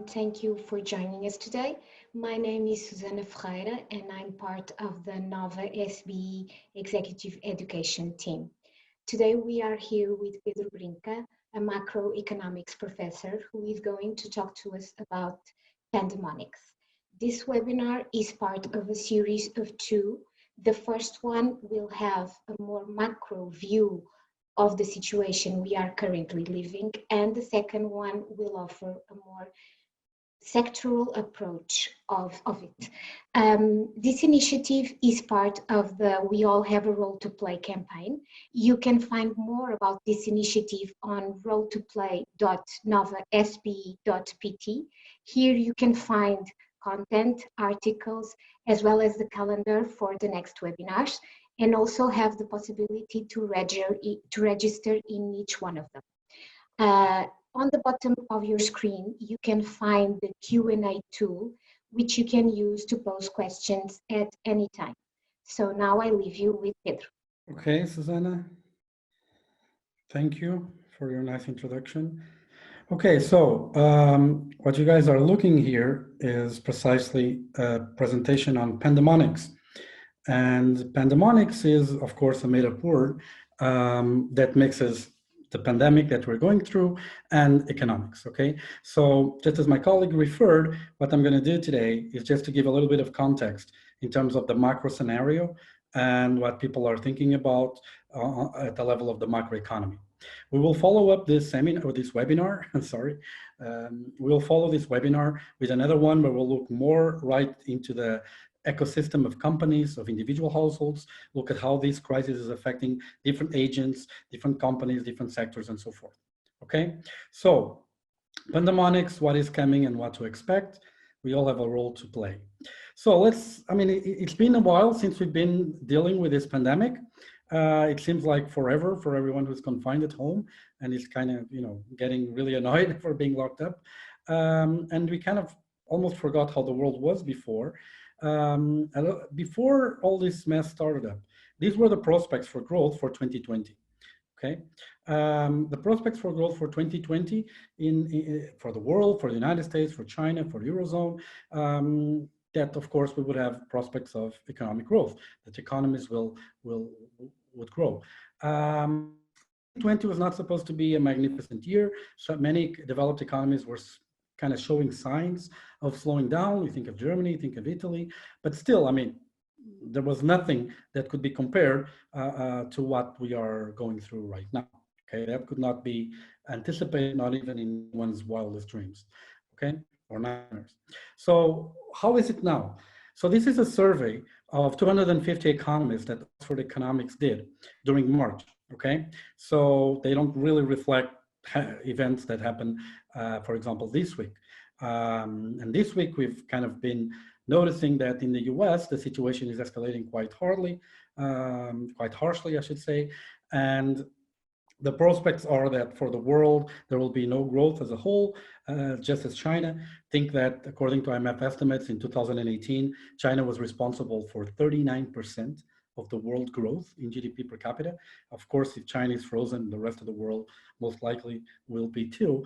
thank you for joining us today. My name is Susana Ferreira and I'm part of the Nova SBE Executive Education team. Today we are here with Pedro Brinca, a macroeconomics professor who is going to talk to us about pandemonics. This webinar is part of a series of two. The first one will have a more macro view of the situation we are currently living, and the second one will offer a more sectoral approach of it. This initiative is part of the We All Have a Role to Play campaign. You can find more about this initiative on roletopplay.novasbe.pt. Here you can find content, articles, as well as the calendar for the next webinars, and also have the possibility to register in each one of them. On the bottom of your screen, you can find the Q&A tool, which you can use to pose questions at any time. So now I leave you with Pedro. Okay, Susana. Thank you for your nice introduction. Okay, so what you guys are looking here is precisely a presentation on pandemonics. And pandemonics is, of course, a made-up word that mixes the pandemic that we're going through and economics, okay? So just as my colleague referred, what I'm gonna do today is just to give a little bit of context in terms of the macro scenario and what people are thinking about at the level of the macroeconomy. We will follow up this seminar or this webinar, I'm sorry. We'll follow this webinar with another one where we'll look more right into the ecosystem of companies, of individual households, look at how this crisis is affecting different agents, different companies, different sectors, and so forth. Okay, so pandemonics, what is coming and what to expect. We all have a role to play. So let's, I mean, it's been a while since we've been dealing with this pandemic. It seems like forever for everyone who's confined at home and is kind of, you know, getting really annoyed for being locked up. And we kind of almost forgot how the world was before. Before all this mess started up, these were the prospects for growth for 2020. Okay, the prospects for growth for 2020 for the world, for the United States, for China, for the Eurozone, that of course we would have prospects of economic growth, that economies would grow. 2020 was not supposed to be a magnificent year. So many developed economies were kind of showing signs of slowing down. We think of Germany, think of Italy, but still, I mean, there was nothing that could be compared to what we are going through right now. Okay, that could not be anticipated, not even in one's wildest dreams. Okay, or nightmares. So how is it now? So this is a survey of 250 economists that Oxford Economics did during March. Okay, so they don't really reflect events that happened, for example, this week. And this week we've kind of been noticing that in the US, the situation is escalating quite harshly, I should say. And the prospects are that for the world, there will be no growth as a whole, just as China. Think that according to IMF estimates in 2018, China was responsible for 39% of the world growth in GDP per capita. Of course, if China is frozen, the rest of the world most likely will be too.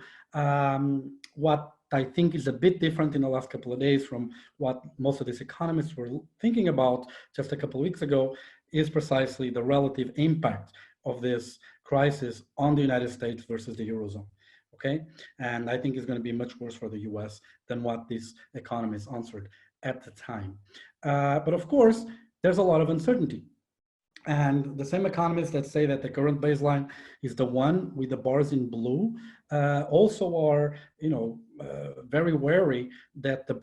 What I think is a bit different in the last couple of days from what most of these economists were thinking about just a couple of weeks ago is precisely the relative impact of this crisis on the United States versus the Eurozone, okay? And I think it's going to be much worse for the US than what these economists answered at the time. But of course, there's a lot of uncertainty. And the same economists that say that the current baseline is the one with the bars in blue also are, you know, very wary that the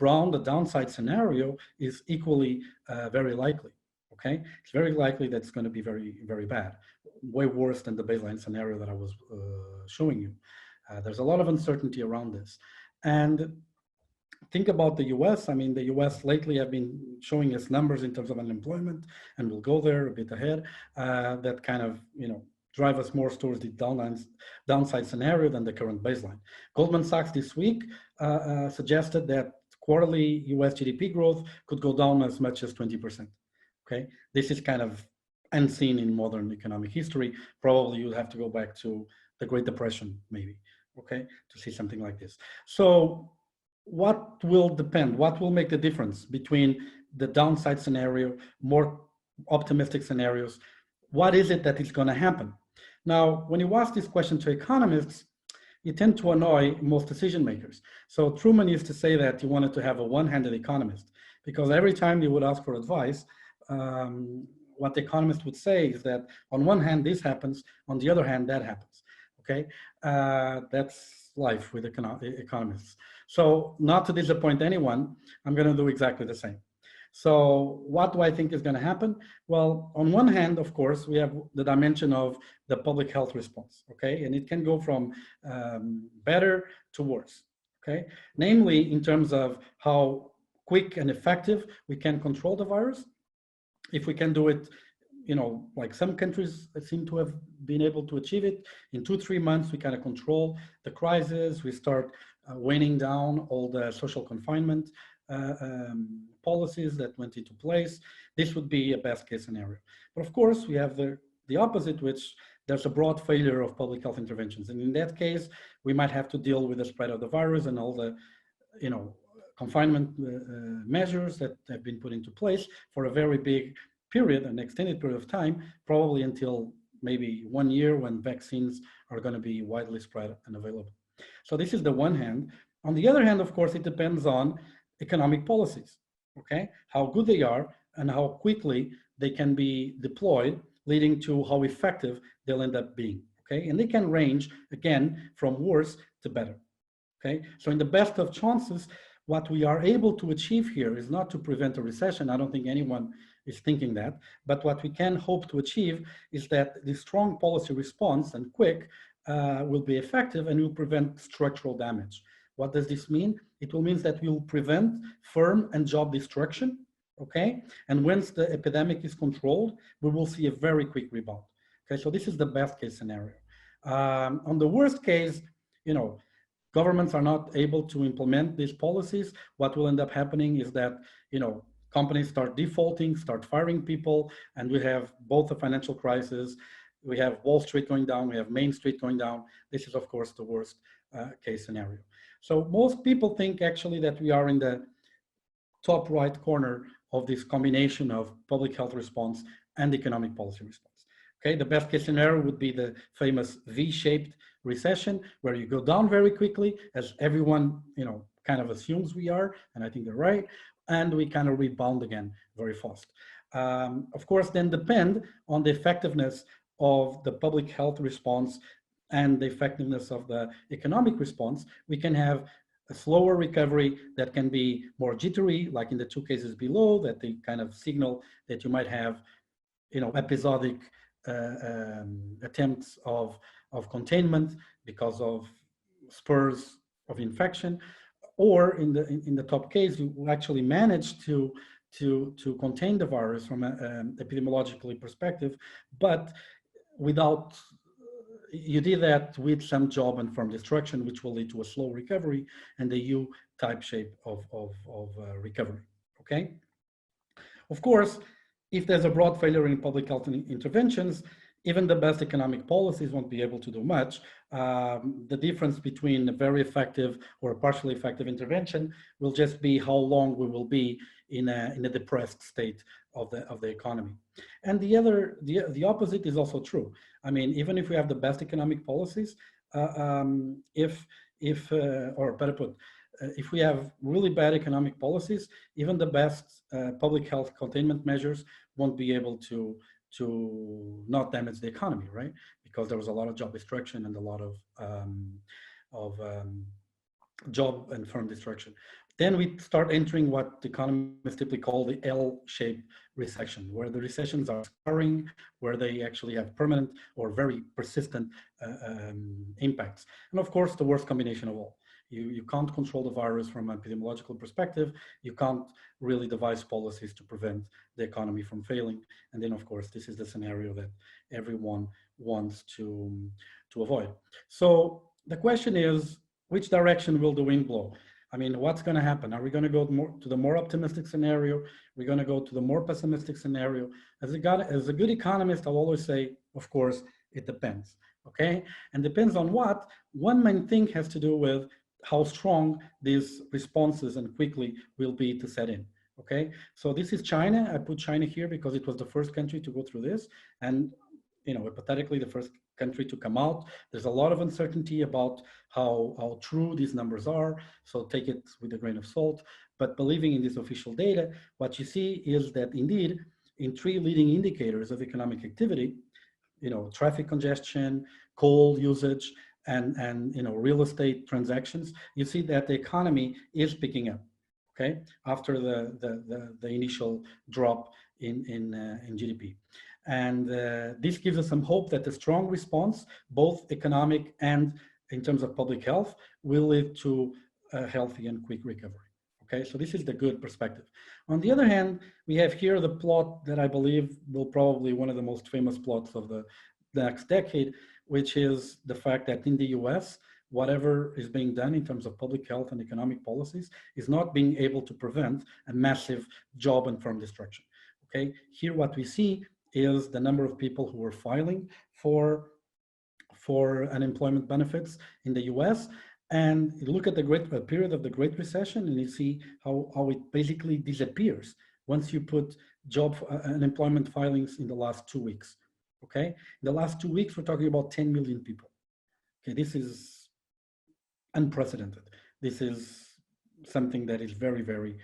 downside scenario is equally very likely. Okay, it's very likely that it's going to be very, very bad, way worse than the baseline scenario that I was showing you. There's a lot of uncertainty around this. And think about the US. I mean, the US lately have been showing us numbers in terms of unemployment, and we'll go there a bit ahead, that kind of, you know, drive us more towards the downside scenario than the current baseline. Goldman Sachs this week suggested that quarterly US GDP growth could go down as much as 20%. Okay, this is kind of unseen in modern economic history. Probably you'll have to go back to the Great Depression, maybe, okay, to see something like this. So what will depend, what will make the difference between the downside scenario, more optimistic scenarios? What is it that is going to happen? Now, when you ask this question to economists, you tend to annoy most decision makers. So Truman used to say that you wanted to have a one-handed economist, because every time you would ask for advice, what the economist would say is that on one hand this happens, on the other hand that happens. Okay, that's life with economists. So not to disappoint anyone, I'm going to do exactly the same. So what do I think is going to happen? Well, on one hand, of course, we have the dimension of the public health response, okay? And it can go from better to worse, okay? Namely, in terms of how quick and effective we can control the virus. If we can do it, you know, like some countries seem to have been able to achieve it, in 2-3 months, we kind of control the crisis, we start waning down all the social confinement policies that went into place. This would be a best case scenario. But of course, we have the opposite, which there's a broad failure of public health interventions. And in that case, we might have to deal with the spread of the virus and all the, you know, confinement measures that have been put into place for a very big period, an extended period of time, probably until maybe 1 year when vaccines are going to be widely spread and available. So this is the one hand. On the other hand, of course, it depends on economic policies, okay? How good they are and how quickly they can be deployed, leading to how effective they'll end up being, okay? And they can range, again, from worse to better, okay? So in the best of chances, what we are able to achieve here is not to prevent a recession. I don't think anyone is thinking that, but what we can hope to achieve is that the strong policy response and quick will be effective and will prevent structural damage. What does this mean? It will mean that we will prevent firm and job destruction, okay? And once the epidemic is controlled, we will see a very quick rebound, okay? So this is the best case scenario. On the worst case, you know, governments are not able to implement these policies. What will end up happening is that, you know, companies start defaulting, start firing people, and we have both a financial crisis, we have Wall Street going down, we have Main Street going down. This is, of course, the worst case scenario. So most people think actually that we are in the top right corner of this combination of public health response and economic policy response. Okay, the best case scenario would be the famous V-shaped recession, where you go down very quickly, as everyone, you know, kind of assumes we are, and I think they're right, and we kind of rebound again very fast. Of course, then depend on the effectiveness of the public health response and the effectiveness of the economic response. We can have a slower recovery that can be more jittery, like in the two cases below, that they kind of signal that you might have, you know, episodic attempts of containment because of spurs of infection, or in the top case, you actually manage to contain the virus from an epidemiologically perspective, but without, you did that with some job and firm destruction, which will lead to a slow recovery and the U-type shape of recovery, okay? Of course, if there's a broad failure in public health interventions, even the best economic policies won't be able to do much. The difference between a very effective or a partially effective intervention will just be how long we will be in a depressed state of the economy. And the opposite is also true. I mean, even if we have the best economic policies, or better put, if we have really bad economic policies, even the best public health containment measures won't be able to not damage the economy, right? Because there was a lot of job destruction and a lot of job and firm destruction. Then we start entering what economists typically call the L-shaped recession, where the recessions are scarring, where they actually have permanent or very persistent impacts. And of course, the worst combination of all. You can't control the virus from an epidemiological perspective. You can't really devise policies to prevent the economy from failing. And then, of course, this is the scenario that everyone wants to avoid. So the question is, which direction will the wind blow? I mean, what's going to happen? Are we going to go to the more optimistic scenario? We're going to go to the more pessimistic scenario? As a good economist, I'll always say, of course, it depends, okay? And depends on what? One main thing has to do with how strong these responses and quickly will be to set in. Okay, so this is China. I put China here because it was the first country to go through this, and hypothetically the first country to come out. There's a lot of uncertainty about how true these numbers are, so take it with a grain of salt. But believing in this official data, what you see is that indeed, in three leading indicators of economic activity, traffic congestion, coal usage, and real estate transactions, you see that the economy is picking up. Okay, after the initial drop in GDP. And this gives us some hope that the strong response, both economic and in terms of public health, will lead to a healthy and quick recovery. Okay, so this is the good perspective. On the other hand, we have here the plot that I believe will probably one of the most famous plots of the next decade, which is the fact that in the US, whatever is being done in terms of public health and economic policies is not being able to prevent a massive job and firm destruction. Okay, here what we see is the number of people who are filing for unemployment benefits in the US. And you look at the period of the Great Recession, and you see how it basically disappears once you put unemployment filings in the last 2 weeks. Okay, in the last 2 weeks, we're talking about 10 million people. Okay, this is unprecedented. This is something that is very, very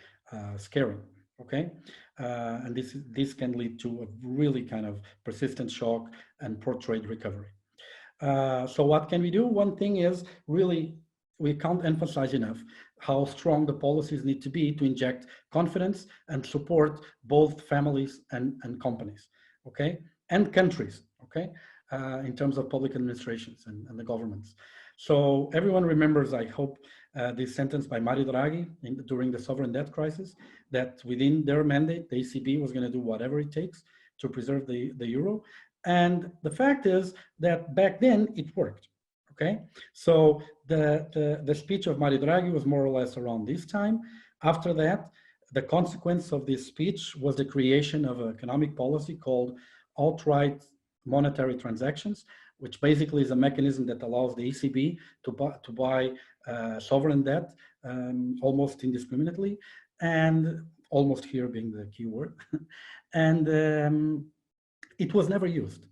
scary. Okay, and this can lead to a really kind of persistent shock and portrayed recovery. So what can we do? One thing is really, we can't emphasize enough how strong the policies need to be to inject confidence and support both families and companies, okay, and countries, okay, in terms of public administrations and the governments. So everyone remembers, I hope, this sentence by Mario Draghi during the sovereign debt crisis, that within their mandate, the ECB was going to do whatever it takes to preserve the euro. And the fact is that back then it worked. Okay, so the speech of Mario Draghi was more or less around this time. After that, the consequence of this speech was the creation of an economic policy called outright monetary transactions, which basically is a mechanism that allows the ECB to buy sovereign debt almost indiscriminately, and almost here being the key word. And it was never used.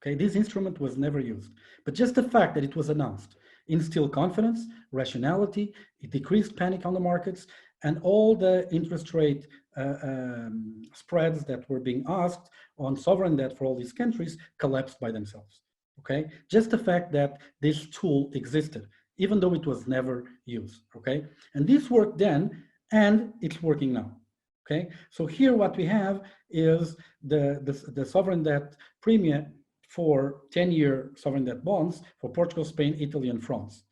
Okay, this instrument was never used. But just the fact that it was announced instilled confidence, rationality, it decreased panic on the markets, and all the interest rate spreads that were being asked on sovereign debt for all these countries collapsed by themselves. Okay, just the fact that this tool existed, even though it was never used. Okay, and this worked then, and it's working now. Okay, so here what we have is the sovereign debt premium for 10-year sovereign debt bonds for Portugal, Spain, Italy, and France.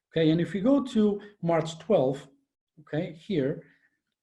Okay, and if we go to March 12th, okay, here,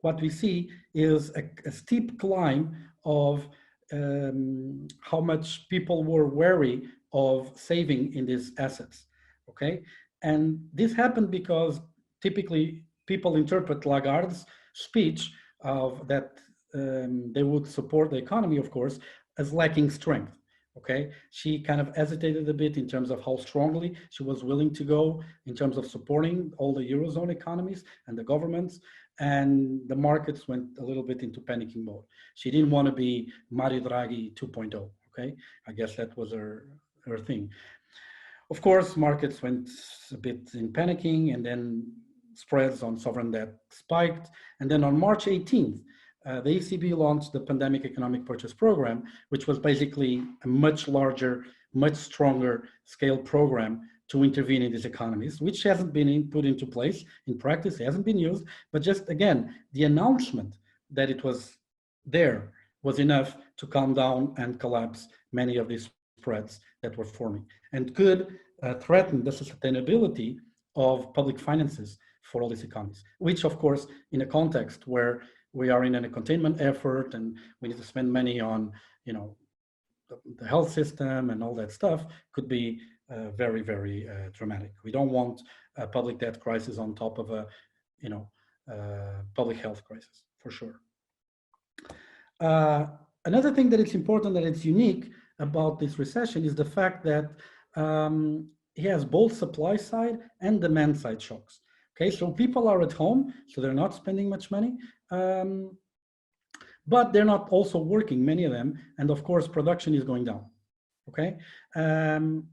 what we see is a steep climb of how much people were wary of saving in these assets. Okay, and this happened because typically people interpret Lagarde's speech of that they would support the economy, of course, as lacking strength. Okay, she kind of hesitated a bit in terms of how strongly she was willing to go in terms of supporting all the Eurozone economies and the governments, and the markets went a little bit into panicking mode. She didn't want to be Mario Draghi 2.0, okay? I guess that was her thing. Of course, markets went a bit in panicking, and then spreads on sovereign debt spiked, and then on March 18th, the ECB launched the Pandemic Economic Purchase Program, which was basically a much larger, much stronger scale program to intervene in these economies, which hasn't been put into place in practice, it hasn't been used, but just again, the announcement that it was there was enough to calm down and collapse many of these spreads that were forming, and could threaten the sustainability of public finances for all these economies, which of course, in a context where we are in a containment effort and we need to spend money on, the health system and all that stuff, could be very, very dramatic. We don't want a public debt crisis on top of a, public health crisis, for sure. Another thing that it's important, that it's unique about this recession, is the fact that it has both supply side and demand side shocks. Okay, so people are at home, so they're not spending much money, um, but they're not also working, many of them, and of course, production is going down. Okay, um,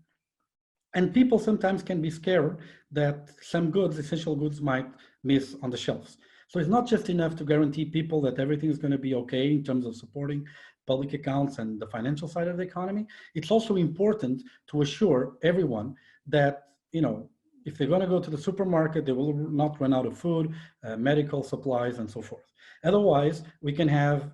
and people sometimes can be scared that some goods, essential goods, might miss on the shelves. So it's not just enough to guarantee people that everything is going to be okay in terms of supporting public accounts and the financial side of the economy. It's also important to assure everyone that, if they're going to go to the supermarket, they will not run out of food, medical supplies, and so forth. Otherwise, we can have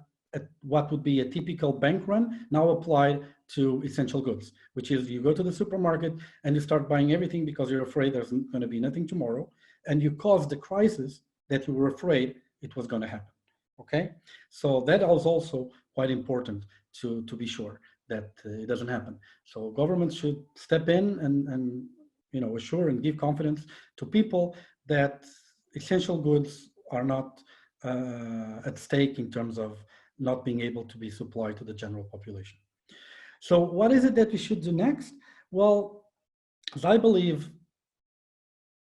what would be a typical bank run now applied to essential goods, which is you go to the supermarket and you start buying everything because you're afraid there's going to be nothing tomorrow, and you cause the crisis that you were afraid it was going to happen. Okay, so that is also quite important to be sure that it doesn't happen. So governments should step in and assure and give confidence to people that essential goods are not at stake in terms of not being able to be supplied to the general population. So what is it that we should do next? Well, as I believe,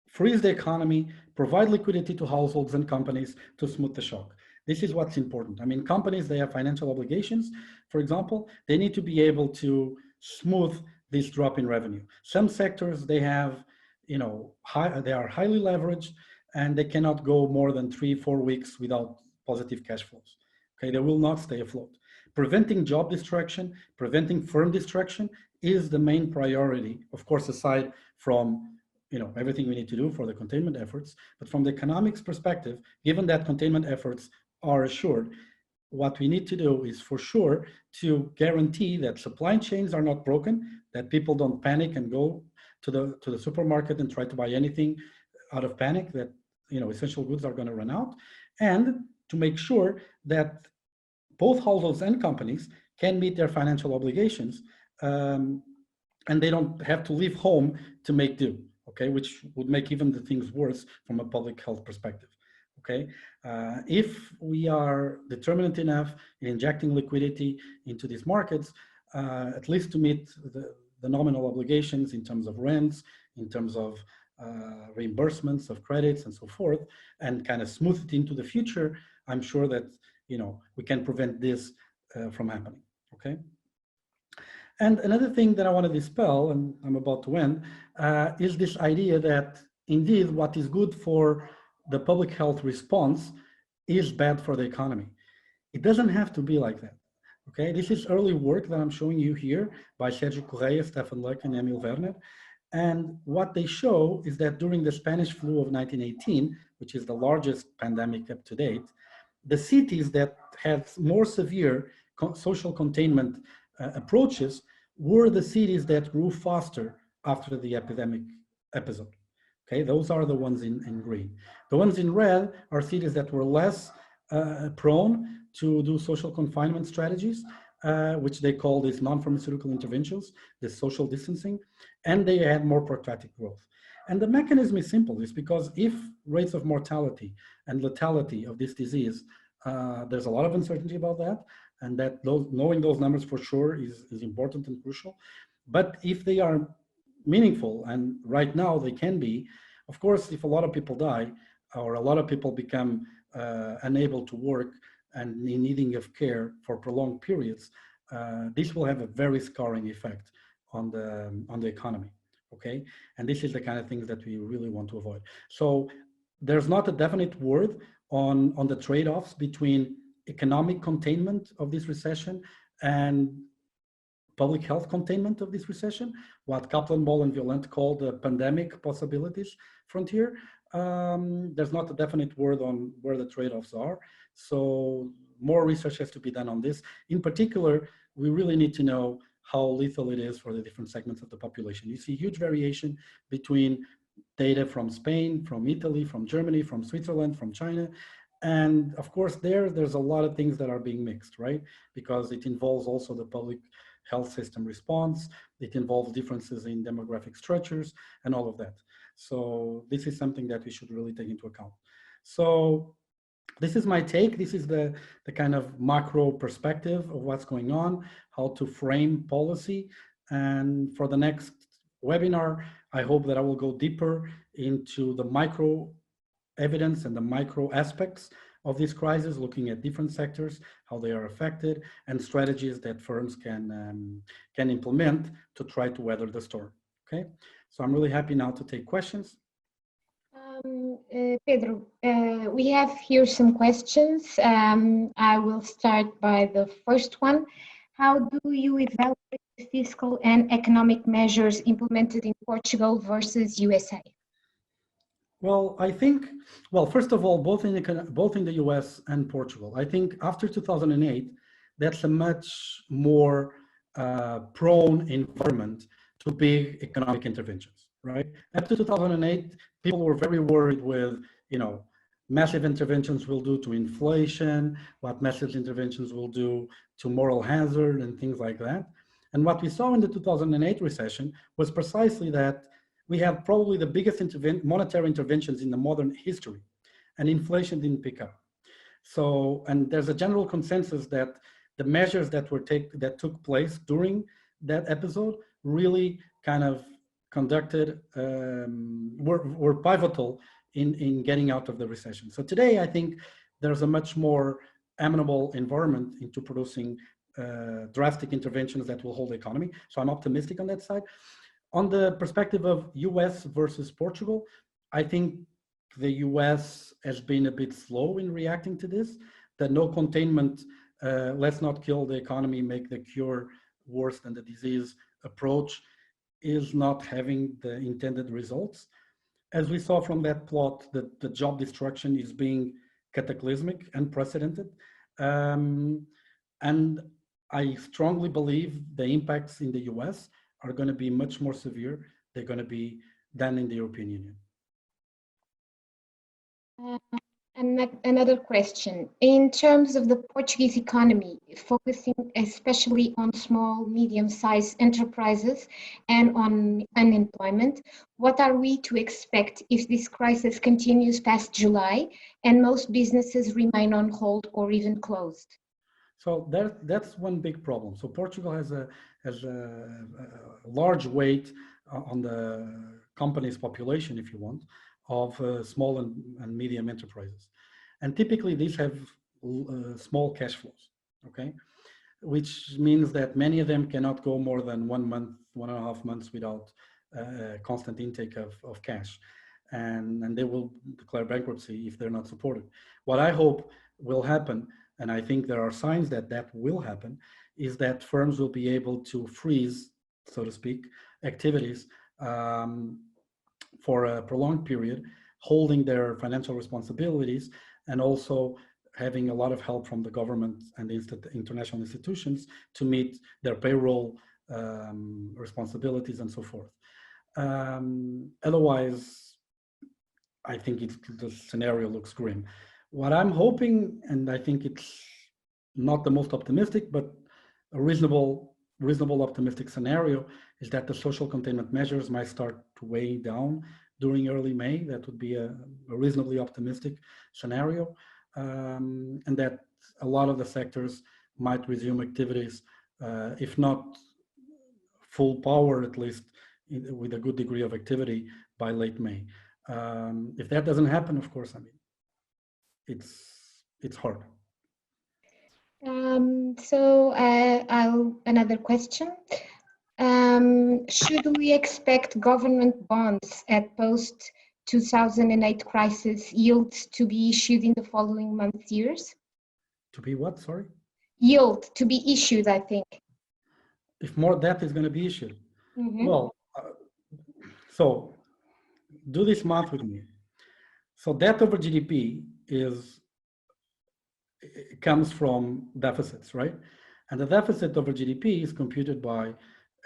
freeze the economy, provide liquidity to households and companies to smooth the shock. This is what's important. I mean, companies, they have financial obligations. For example, they need to be able to smooth this drop in revenue. Some sectors, they have, they are highly leveraged and they cannot go more than 3-4 weeks without positive cash flows. Okay, they will not stay afloat. Preventing job destruction, preventing firm destruction is the main priority, of course, aside from everything we need to do for the containment efforts. But from the economics perspective, given that containment efforts are assured, what we need to do is for sure to guarantee that supply chains are not broken, that people don't panic and go to the supermarket and try to buy anything out of panic, that essential goods are going to run out, and to make sure that both households and companies can meet their financial obligations, and they don't have to leave home to make do, okay, which would make even the things worse from a public health perspective, okay? If we are determined enough in injecting liquidity into these markets, at least to meet the nominal obligations in terms of rents, in terms of reimbursements of credits and so forth, and kind of smooth it into the future, I'm sure that we can prevent this from happening, okay? And another thing that I want to dispel, and I'm about to end, is this idea that indeed what is good for the public health response is bad for the economy. It doesn't have to be like that, okay? This is early work that I'm showing you here by Sergio Correia, Stefan Luck, and Emil Werner. And what they show is that during the Spanish flu of 1918, which is the largest pandemic up to date, the cities that had more severe social containment approaches were the cities that grew faster after the epidemic episode. Okay, those are the ones in green. The ones in red are cities that were less prone to do social confinement strategies, which they call these non-pharmaceutical interventions, this social distancing, and they had more protracted growth. And the mechanism is simple. It's because if rates of mortality and lethality of this disease, there's a lot of uncertainty about that, and that knowing those numbers for sure is important and crucial. But if they are meaningful, and right now they can be, of course, if a lot of people die or a lot of people become unable to work and in needing of care for prolonged periods, this will have a very scarring effect on the economy. Okay, and this is the kind of things that we really want to avoid. So there's not a definite word on the trade-offs between economic containment of this recession and public health containment of this recession, what Kaplan, Ball, and Violent call the pandemic possibilities frontier. There's not a definite word on where the trade-offs are. So more research has to be done on this. In particular, we really need to know how lethal it is for the different segments of the population. You see huge variation between data from Spain, from Italy, from Germany, from Switzerland, from China. And of course, there's a lot of things that are being mixed, right? Because it involves also the public health system response. It involves differences in demographic structures and all of that. So this is something that we should really take into account. So this is my take. This is the kind of macro perspective of what's going on, how to frame policy. And for the next webinar, I hope that I will go deeper into the micro evidence and the micro aspects of this crisis, looking at different sectors, how they are affected, and strategies that firms can implement to try to weather the storm. Okay, so I'm really happy now to take questions. Pedro, we have here some questions. I will start by the first one. How do you evaluate the fiscal and economic measures implemented in Portugal versus USA? Well, I think, well, first of all, both in the US and Portugal, I think after 2008, that's a much more prone environment to big economic interventions, right? After 2008, people were very worried with, massive interventions will do to inflation, what massive interventions will do to moral hazard and things like that. And what we saw in the 2008 recession was precisely that we have probably the biggest monetary interventions in the modern history, and inflation didn't pick up. So, and there's a general consensus that the measures that took place during that episode really kind of were pivotal in getting out of the recession. So today, I think there's a much more amenable environment into producing drastic interventions that will hold the economy. So I'm optimistic on that side. On the perspective of US versus Portugal, I think the US has been a bit slow in reacting to this. The no containment, let's not kill the economy, make the cure worse than the disease approach is not having the intended results. As we saw from that plot, the job destruction is being cataclysmic, unprecedented. And I strongly believe the impacts in the US are going to be much more severe. They're going to be than in the European Union. Another question. In terms of the Portuguese economy, focusing especially on small, medium-sized enterprises and on unemployment, what are we to expect if this crisis continues past July and most businesses remain on hold or even closed? So that's one big problem. So Portugal has a large weight on the company's population, if you want, of small and medium enterprises. And typically these have small cash flows, okay? Which means that many of them cannot go more than 1 month, 1.5 months without constant intake of cash. And they will declare bankruptcy if they're not supported. What I hope will happen, and I think there are signs that that will happen, is that firms will be able to freeze, so to speak, activities for a prolonged period, holding their financial responsibilities, and also having a lot of help from the government and the international institutions to meet their payroll responsibilities and so forth. Otherwise, I think the scenario looks grim. What I'm hoping, and I think it's not the most optimistic, but a reasonable optimistic scenario, is that the social containment measures might start to weigh down during early May. That would be a reasonably optimistic scenario, and that a lot of the sectors might resume activities, if not full power, at least with a good degree of activity by late May. If that doesn't happen, of course, I mean, it's hard. Another question. Should we expect government bonds at post-2008 crisis yields to be issued in the following months, years? To be what, sorry? Yield to be issued, I think. If more debt is going to be issued. Mm-hmm. Well, so do this math with me. So debt over GDP comes from deficits, right? And the deficit over GDP is computed by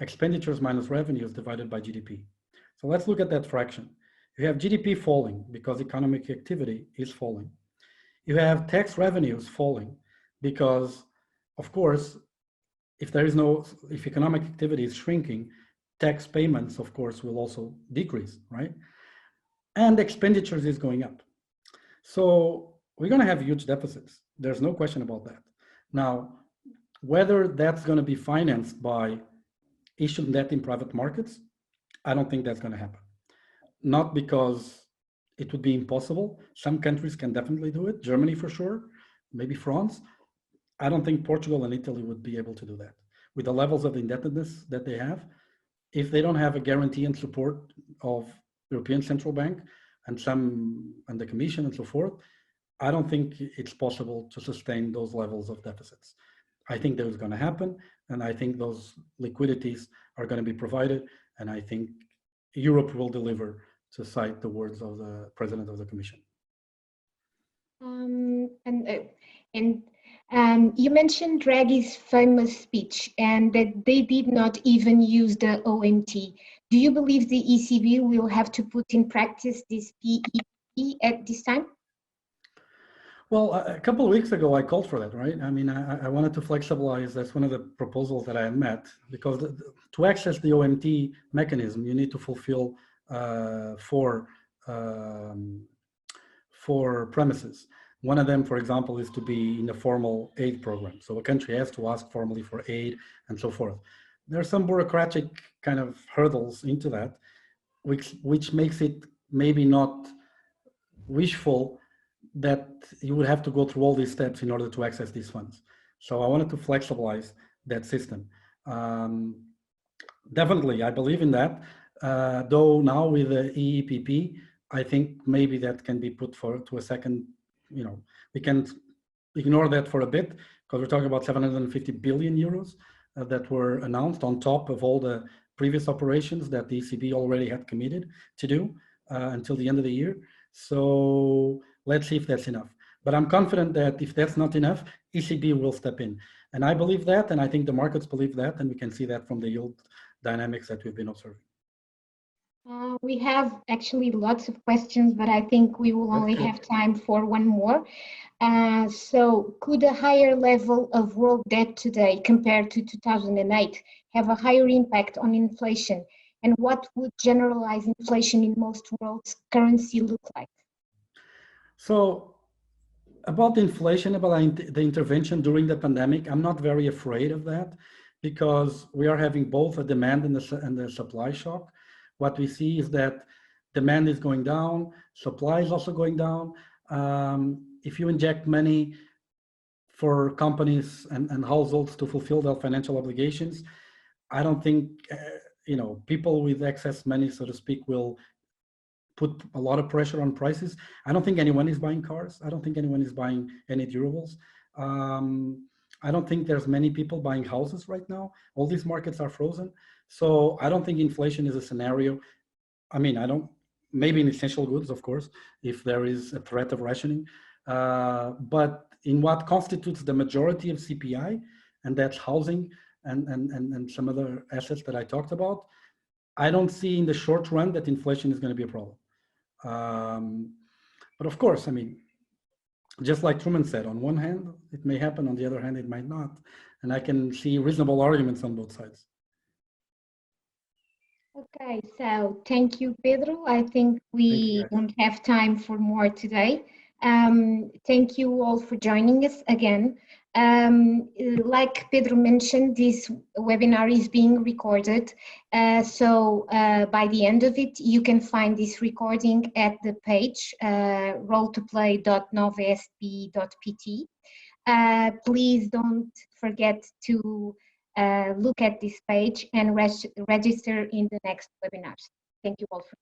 expenditures minus revenues divided by GDP. So let's look at that fraction. You have GDP falling because economic activity is falling. You have tax revenues falling because, of course, if economic activity is shrinking, tax payments, of course, will also decrease, right? And expenditures is going up. So we're going to have huge deficits. There's no question about that. Now, whether that's going to be financed by issuing debt in private markets, I don't think that's going to happen. Not because it would be impossible. Some countries can definitely do it, Germany for sure, maybe France. I don't think Portugal and Italy would be able to do that. With the levels of indebtedness that they have, if they don't have a guarantee and support of European Central Bank and the Commission and so forth, I don't think it's possible to sustain those levels of deficits. I think that is going to happen, and I think those liquidities are going to be provided, and I think Europe will deliver, to cite the words of the President of the Commission. You mentioned Draghi's famous speech and that they did not even use the OMT. Do you believe the ECB will have to put in practice this PEP at this time? Well, a couple of weeks ago, I called for that, right? I mean, I wanted to flexibilize. That's one of the proposals that I had met, because to access the OMT mechanism, you need to fulfill four premises. One of them, for example, is to be in a formal aid program. So a country has to ask formally for aid and so forth. There are some bureaucratic kind of hurdles into that, which makes it maybe not wishful that you would have to go through all these steps in order to access these funds. So I wanted to flexibilize that system. Definitely, I believe in that. Though now with the EEPP, I think maybe that can be put to a second, we can ignore that for a bit, because we're talking about 750 billion euros that were announced on top of all the previous operations that the ECB already had committed to do until the end of the year. So let's see if that's enough. But I'm confident that if that's not enough, ECB will step in. And I believe that, and I think the markets believe that, and we can see that from the yield dynamics that we've been observing. We have actually lots of questions, but I think we will only have time for one more. So could a higher level of world debt today compared to 2008 have a higher impact on inflation? And what would generalized inflation in most world's currency look like? So about the inflation, about the intervention during the pandemic, I'm not very afraid of that, because we are having both a demand and the supply shock. What we see is that demand is going down, supply is also going down. If you inject money for companies and households to fulfill their financial obligations, I don't think people with excess money, so to speak, will put a lot of pressure on prices. I don't think anyone is buying cars. I don't think anyone is buying any durables. I don't think there's many people buying houses right now. All these markets are frozen. So I don't think inflation is a scenario. I mean, maybe in essential goods, of course, if there is a threat of rationing. But in what constitutes the majority of CPI, and that's housing and some other assets that I talked about, I don't see in the short run that inflation is going to be a problem. But of course, I mean, just like Truman said, on one hand, it may happen, on the other hand, it might not. And I can see reasonable arguments on both sides. Okay, so thank you, Pedro. I think we don't have time for more today. Thank you all for joining us again. Like Pedro mentioned, this webinar is being recorded. So by the end of it, you can find this recording at the page rolltoplay.novasb.pt. Please don't forget to look at this page and register in the next webinars. Thank you all for